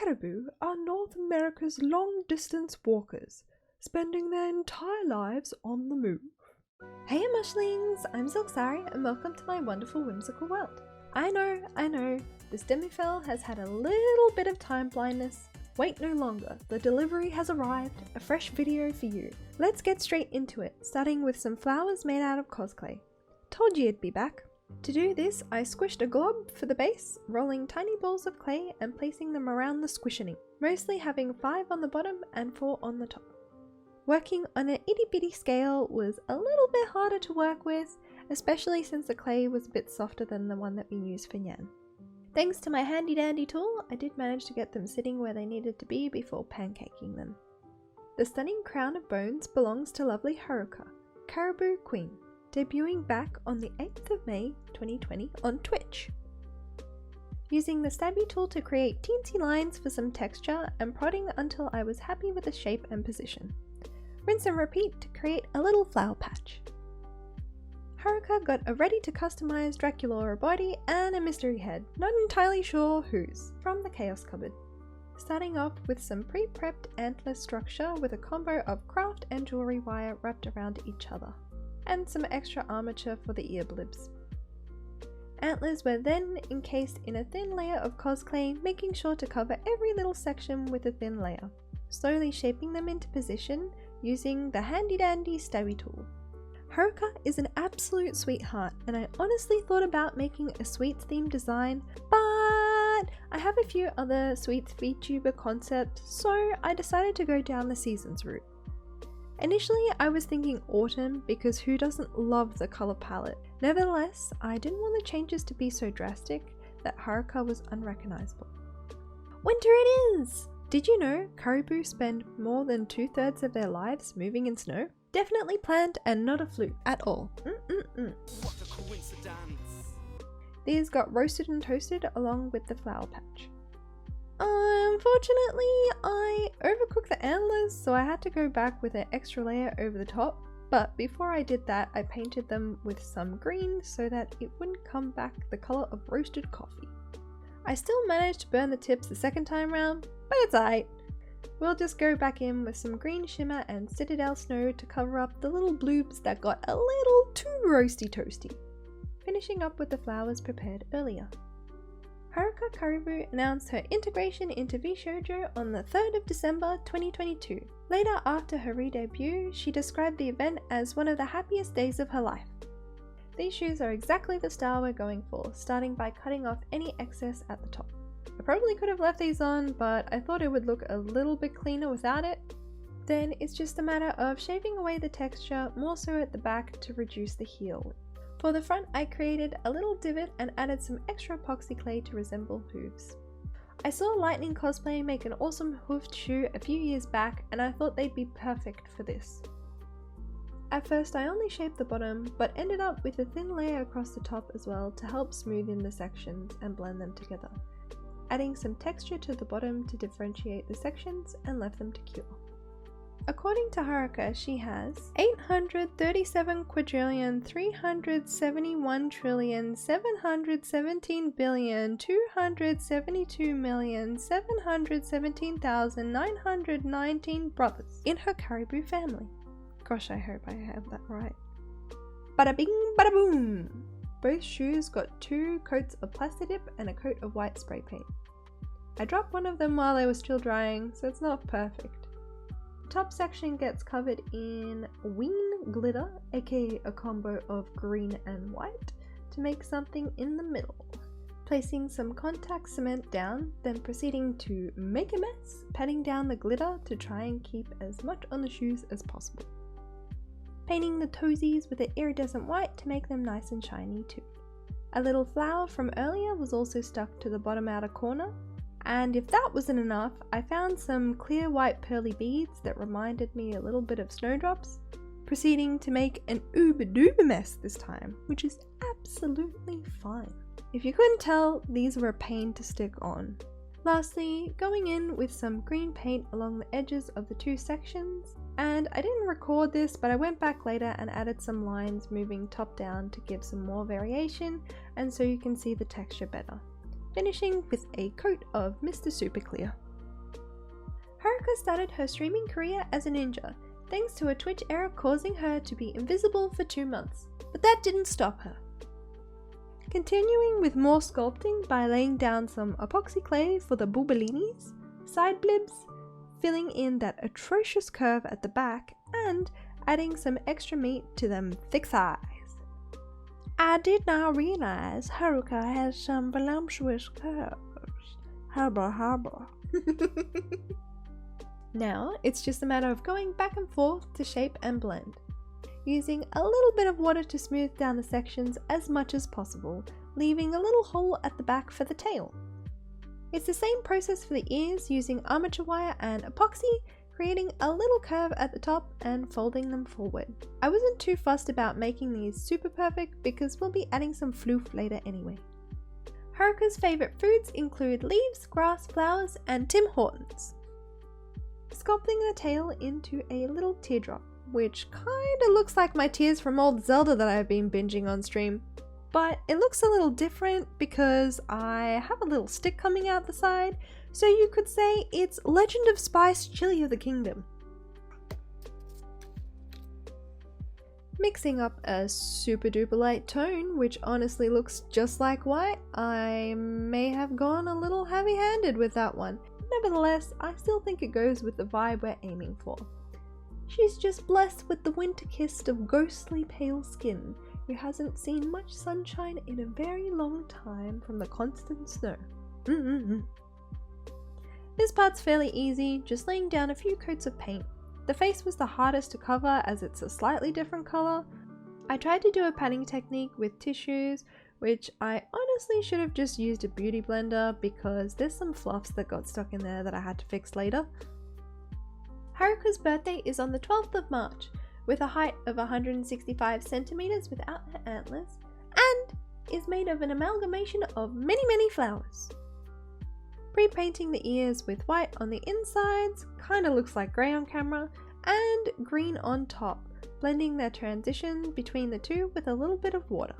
Caribou are North America's long-distance walkers, spending their entire lives on the move. Hey mushlings, I'm Zilxari and welcome to my wonderful whimsical world. I know, this Demifell has had a little bit of time blindness. Wait no longer, the delivery has arrived, a fresh video for you. Let's get straight into it, starting with some flowers made out of cosplay. Told you it'd be back. To do this, I squished a glob for the base, rolling tiny balls of clay and placing them around the squishing, mostly having 5 on the bottom and 4 on the top. Working on an itty bitty scale was a little bit harder to work with, especially since the clay was a bit softer than the one that we used for Nyan. Thanks to my handy dandy tool, I did manage to get them sitting where they needed to be before pancaking them. The stunning crown of bones belongs to lovely Haruka, Caribou Queen, debuting back on the 8th of May 2020 on Twitch. Using the stabby tool to create teensy lines for some texture and prodding until I was happy with the shape and position. Rinse and repeat to create a little flower patch. Haruka got a ready to customize Draculaura body and a mystery head, not entirely sure whose, from the Chaos Cupboard. Starting off with some pre-prepped antler structure with a combo of craft and jewelry wire wrapped around each other, and some extra armature for the ear blibs. Antlers were then encased in a thin layer of cosplay, making sure to cover every little section with a thin layer, slowly shaping them into position using the handy dandy stabby tool. Haruka is an absolute sweetheart, and I honestly thought about making a sweets themed design, but I have a few other sweets VTuber concepts, so I decided to go down the seasons route. Initially, I was thinking autumn because who doesn't love the colour palette? Nevertheless, I didn't want the changes to be so drastic that Haruka was unrecognisable. Winter it is! Did you know caribou spend more than 2/3 of their lives moving in snow? Definitely planned and not a fluke at all. What a coincidence! These got roasted and toasted along with the flower patch. Unfortunately, I overcooked the antlers, so I had to go back with an extra layer over the top, but before I did that I painted them with some green so that it wouldn't come back the colour of roasted coffee. I still managed to burn the tips the second time round, but it's alright. We'll just go back in with some green shimmer and Citadel snow to cover up the little bloobs that got a little too roasty toasty. Finishing up with the flowers prepared earlier. Haruka Caribou announced her integration into VSHOJO on the 3rd of December 2022. Later, after her re-debut, she described the event as one of the happiest days of her life. These shoes are exactly the style we're going for, starting by cutting off any excess at the top. I probably could have left these on, but I thought it would look a little bit cleaner without it. Then it's just a matter of shaving away the texture, more so at the back to reduce the heel. For the front, I created a little divot and added some extra epoxy clay to resemble hooves. I saw Lightning Cosplay make an awesome hoofed shoe a few years back, and I thought they'd be perfect for this. At first I only shaped the bottom, but ended up with a thin layer across the top as well to help smooth in the sections and blend them together, adding some texture to the bottom to differentiate the sections and left them to cure. According to Haruka, she has 837,371,772,717,919 brothers in her caribou family. Gosh, I hope I have that right. Bada bing, bada boom! Both shoes got 2 coats of Plastidip and a coat of white spray paint. I dropped one of them while they were still drying, so it's not perfect. The top section gets covered in ween glitter, aka a combo of green and white, to make something in the middle. Placing some contact cement down, then proceeding to make a mess, patting down the glitter to try and keep as much on the shoes as possible. Painting the toesies with an iridescent white to make them nice and shiny too. A little flower from earlier was also stuck to the bottom outer corner, and if that wasn't enough, I found some clear white pearly beads that reminded me a little bit of snowdrops, proceeding to make an uber-duper mess this time, which is absolutely fine. If you couldn't tell, these were a pain to stick on. Lastly, going in with some green paint along the edges of the 2 sections, and I didn't record this, but I went back later and added some lines moving top down to give some more variation and so you can see the texture better. finishing with a coat of Mr. Super Clear. Haruka started her streaming career as a ninja, thanks to a Twitch error causing her to be invisible for 2 months, but that didn't stop her. Continuing with more sculpting by laying down some epoxy clay for the boobalinis, side blibs, filling in that atrocious curve at the back, and adding some extra meat to them thick thighs. I did not realize Haruka has some voluptuous curves. Harbor. Now it's just a matter of going back and forth to shape and blend, using a little bit of water to smooth down the sections as much as possible, leaving a little hole at the back for the tail. It's the same process for the ears, using armature wire and epoxy, creating a little curve at the top and folding them forward. I wasn't too fussed about making these super perfect because we'll be adding some floof later anyway. Haruka's favourite foods include leaves, grass, flowers, and Tim Hortons. Sculpting the tail into a little teardrop, which kinda looks like my tears from old Zelda that I've been binging on stream. But it looks a little different because I have a little stick coming out the side, so you could say it's Legend of Spice Chili of the Kingdom. Mixing up a super duper light tone, which honestly looks just like white, I may have gone a little heavy-handed with that one. Nevertheless, I still think it goes with the vibe we're aiming for. She's just blessed with the winter kiss of ghostly pale skin, who hasn't seen much sunshine in a very long time from the constant snow. This part's fairly easy, just laying down a few coats of paint. The face was the hardest to cover as it's a slightly different colour. I tried to do a patting technique with tissues, which I honestly should have just used a beauty blender because there's some fluffs that got stuck in there that I had to fix later. Haruka's birthday is on the 12th of March, with a height of 165 centimeters without her antlers, and is made of an amalgamation of many flowers. Pre-painting the ears with white on the insides, kinda looks like grey on camera, and green on top, blending their transition between the two with a little bit of water.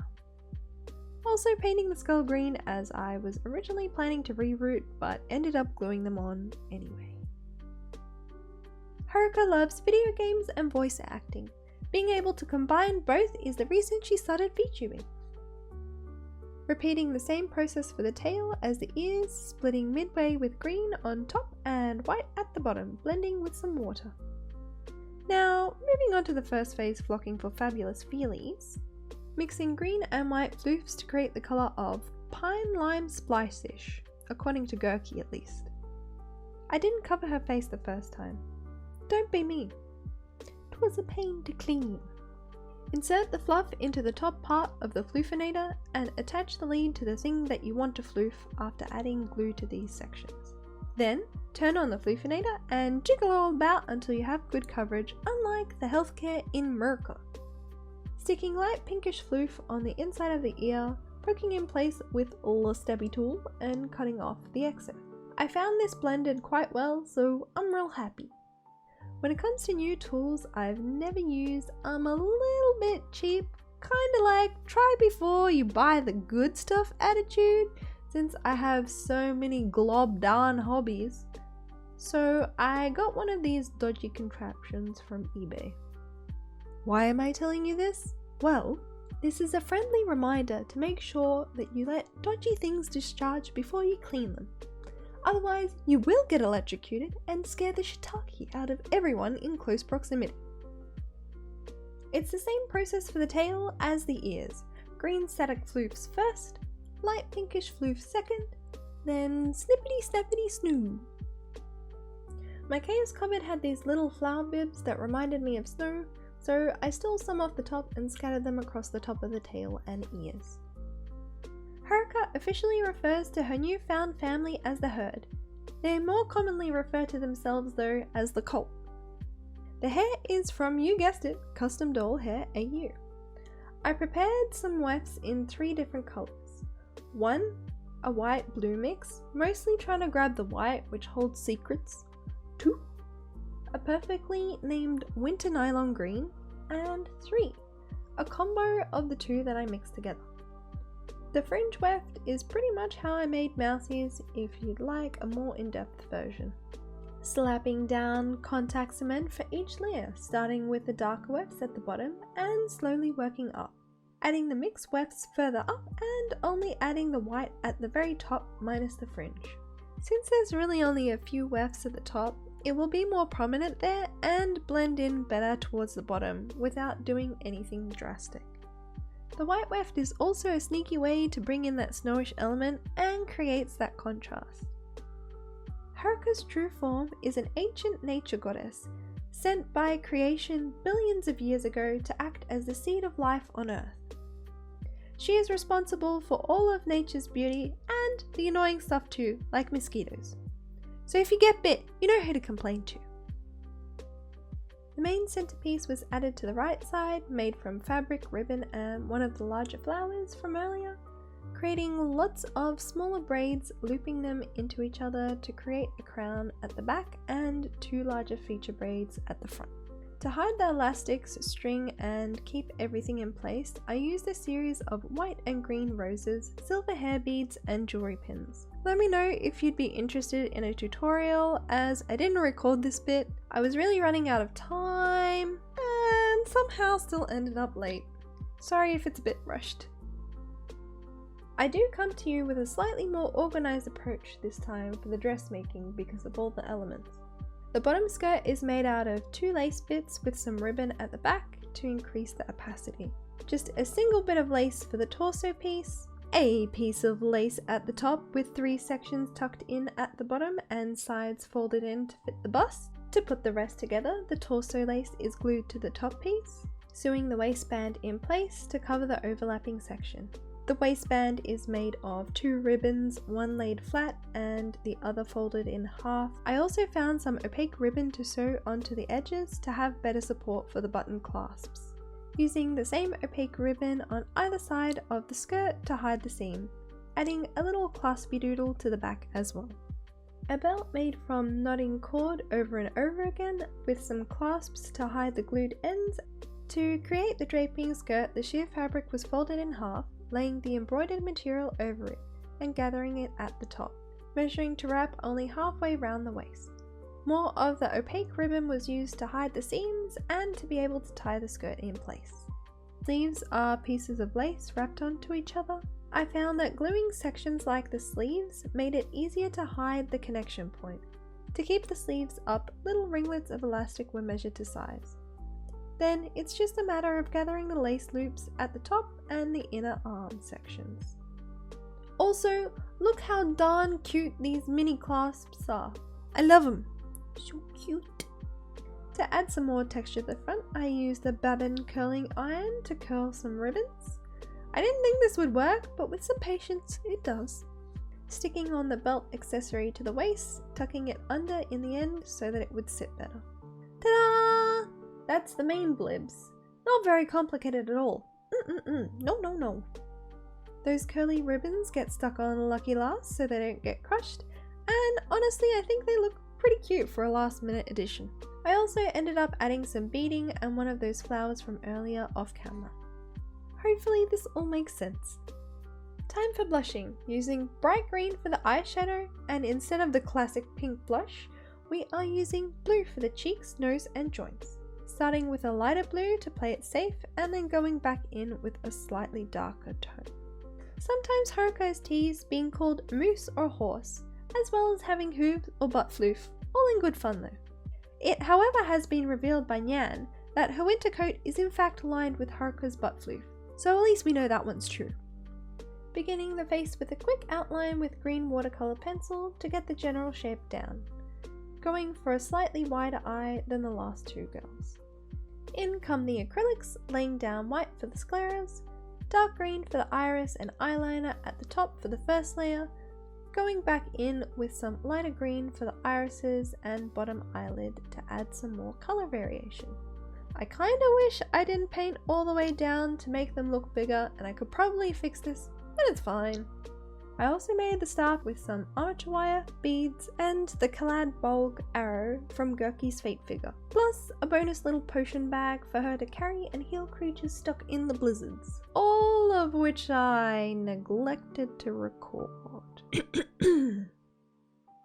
Also painting the skull green as I was originally planning to reroute, but ended up gluing them on anyway. Haruka loves video games and voice acting. Being able to combine both is the reason she started VTubing. Repeating the same process for the tail as the ears, splitting midway with green on top and white at the bottom, blending with some water. Now, moving on to the first phase, flocking for fabulous feelies. Mixing green and white floofs to create the colour of Pine Lime Splice-ish, according to Gurky at least. I didn't cover her face the first time. Don't be me. 'Twas a pain to clean. Insert the fluff into the top part of the floofinator and attach the lead to the thing that you want to floof after adding glue to these sections. Then, turn on the floofinator and jiggle all about until you have good coverage, unlike the healthcare in America. Sticking light pinkish floof on the inside of the ear, poking in place with the stabby tool and cutting off the excess. I found this blended quite well, so I'm real happy. When it comes to new tools I've never used, I'm a little bit cheap, kinda like try before you buy the good stuff attitude, since I have so many globbed on hobbies. So I got one of these dodgy contraptions from eBay. Why am I telling you this? Well, this is a friendly reminder to make sure that you let dodgy things discharge before you clean them. Otherwise, you will get electrocuted and scare the shiitake out of everyone in close proximity. It's the same process for the tail as the ears. Green static floofs first, light pinkish floof second, then snippety snappity snoo. My chaos cupboard had these little flower bibs that reminded me of snow, so I stole some off the top and scattered them across the top of the tail and ears. Haruka officially refers to her newfound family as the herd. They more commonly refer to themselves though as the cult. The hair is from, you guessed it, Custom Doll Hair AU. I prepared some wefts in 3 different colours. 1, a white-blue mix, mostly trying to grab the white which holds secrets. 2, a perfectly named winter nylon green. And 3, a combo of the 2 that I mixed together. The fringe weft is pretty much how I made Mousie's if you'd like a more in-depth version. slapping down contact cement for each layer, starting with the darker wefts at the bottom and slowly working up, adding the mixed wefts further up and only adding the white at the very top minus the fringe. Since there's really only a few wefts at the top, it will be more prominent there and blend in better towards the bottom without doing anything drastic. The white weft is also a sneaky way to bring in that snowish element and creates that contrast. Haruka's true form is an ancient nature goddess, sent by creation billions of years ago to act as the seed of life on Earth. She is responsible for all of nature's beauty and the annoying stuff too, like mosquitoes. So if you get bit, you know who to complain to. The main centerpiece was added to the right side, made from fabric, ribbon and one of the larger flowers from earlier, creating lots of smaller braids, looping them into each other to create a crown at the back and two larger feature braids at the front. To hide the elastics, string and keep everything in place, I used a series of white and green roses, silver hair beads and jewelry pins. Let me know if you'd be interested in a tutorial, as I didn't record this bit. I was really running out of time and somehow still ended up late. Sorry if it's a bit rushed. I do come to you with a slightly more organized approach this time for the dressmaking because of all the elements. The bottom skirt is made out of 2 lace bits with some ribbon at the back to increase the opacity. Just a single bit of lace for the torso piece, a piece of lace at the top with 3 sections tucked in at the bottom and sides folded in to fit the bust. To put the rest together, the torso lace is glued to the top piece, sewing the waistband in place to cover the overlapping section. The waistband is made of 2 ribbons, one laid flat and the other folded in half. I also found some opaque ribbon to sew onto the edges to have better support for the button clasps, using the same opaque ribbon on either side of the skirt to hide the seam, adding a little claspy doodle to the back as well. A belt made from knotting cord over and over again with some clasps to hide the glued ends. To create the draping skirt, the sheer fabric was folded in half, laying the embroidered material over it and gathering it at the top, measuring to wrap only halfway round the waist. More of the opaque ribbon was used to hide the seams and to be able to tie the skirt in place. Sleeves are pieces of lace wrapped onto each other. I found that gluing sections like the sleeves made it easier to hide the connection point. To keep the sleeves up, little ringlets of elastic were measured to size. Then it's just a matter of gathering the lace loops at the top and the inner arm sections. Also, look how darn cute these mini clasps are. I love them. So cute. To add some more texture to the front, I used the Babin curling iron to curl some ribbons. I didn't think this would work, but with some patience, it does. Sticking on the belt accessory to the waist, tucking it under in the end so that it would sit better. Ta-da! That's the main blibs. Not very complicated at all. No. Those curly ribbons get stuck on lucky last so they don't get crushed, and honestly I think they look pretty cute for a last minute addition. I also ended up adding some beading and one of those flowers from earlier off camera. Hopefully this all makes sense. Time for blushing, using bright green for the eyeshadow, and instead of the classic pink blush, we are using blue for the cheeks, nose and joints. Starting with a lighter blue to play it safe and then going back in with a slightly darker tone. Sometimes Haruka is teased being called moose or horse, as well as having hooves or butt floof, all in good fun though. It however has been revealed by Nyan that her winter coat is in fact lined with Haruka's butt floof, so at least we know that one's true. Beginning the face with a quick outline with green watercolor pencil to get the general shape down, going for a slightly wider eye than the last 2 girls. In come the acrylics, laying down white for the scleras, dark green for the iris and eyeliner at the top for the first layer, going back in with some lighter green for the irises and bottom eyelid to add some more colour variation. I kinda wish I didn't paint all the way down to make them look bigger, and I could probably fix this, but it's fine. I also made the staff with some armature wire, beads, and the Kalad Bolg arrow from Gurki's Fate figure, plus a bonus little potion bag for her to carry and heal creatures stuck in the blizzards, all of which I neglected to record.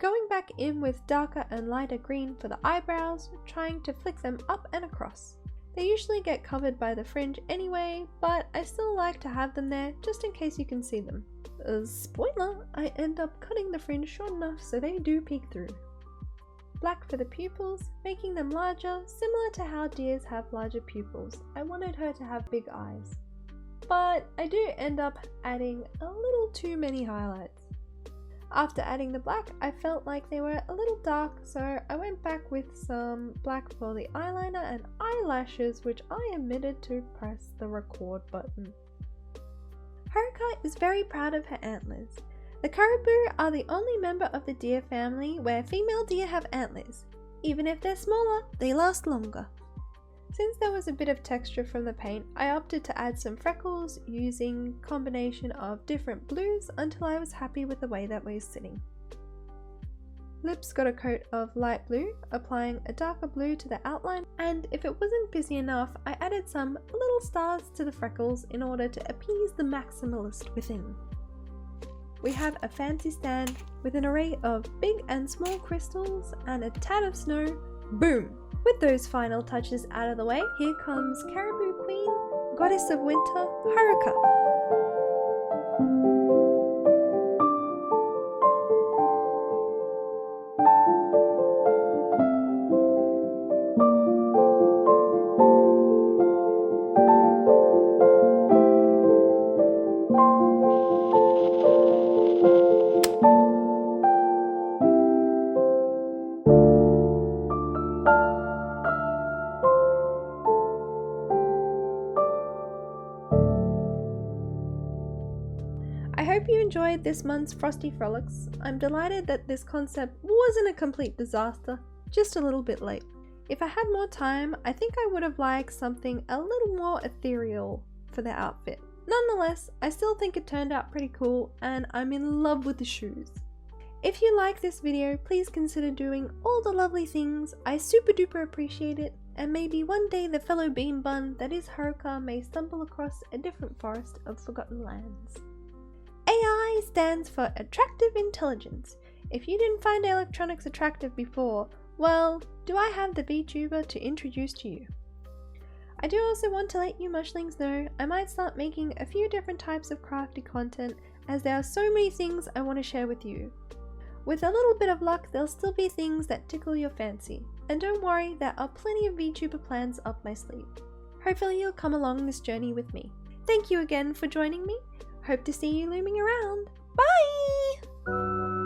going back in with darker and lighter green for the eyebrows, trying to flick them up and across. They usually get covered by the fringe anyway, but I still like to have them there just in case you can see them. Spoiler, I end up cutting the fringe short enough so they do peek through. Black for the pupils, making them larger, similar to how deers have larger pupils. I wanted her to have big eyes. But I do end up adding a little too many highlights. After adding the black, I felt like they were a little dark, so I went back with some black for the eyeliner and eyelashes, which I omitted to press the record button. Haruka is very proud of her antlers. The caribou are the only member of the deer family where female deer have antlers. Even if they're smaller, they last longer. Since there was a bit of texture from the paint, I opted to add some freckles using a combination of different blues until I was happy with the way that was sitting. Lips got a coat of light blue, applying a darker blue to the outline, and if it wasn't busy enough, I added some little stars to the freckles in order to appease the maximalist within. We have a fancy stand with an array of big and small crystals and a tad of snow. Boom! With those final touches out of the way, here comes Caribou Queen, Goddess of Winter, Haruka. I hope you enjoyed this month's Frosty Frolics. I'm delighted that this concept wasn't a complete disaster, just a little bit late. If I had more time, I think I would have liked something a little more ethereal for the outfit. Nonetheless, I still think it turned out pretty cool and I'm in love with the shoes. If you like this video, please consider doing all the lovely things. I super duper appreciate it, and maybe one day the fellow bean bun that is Haruka may stumble across a different forest of forgotten lands. AI stands for Attractive Intelligence. If you didn't find electronics attractive before, well, do I have the VTuber to introduce to you? I do also want to let you mushlings know I might start making a few different types of crafty content, as there are so many things I want to share with you. With a little bit of luck, there'll still be things that tickle your fancy. And don't worry, there are plenty of VTuber plans up my sleeve. Hopefully you'll come along this journey with me. Thank you again for joining me. Hope to see you looming around. Bye!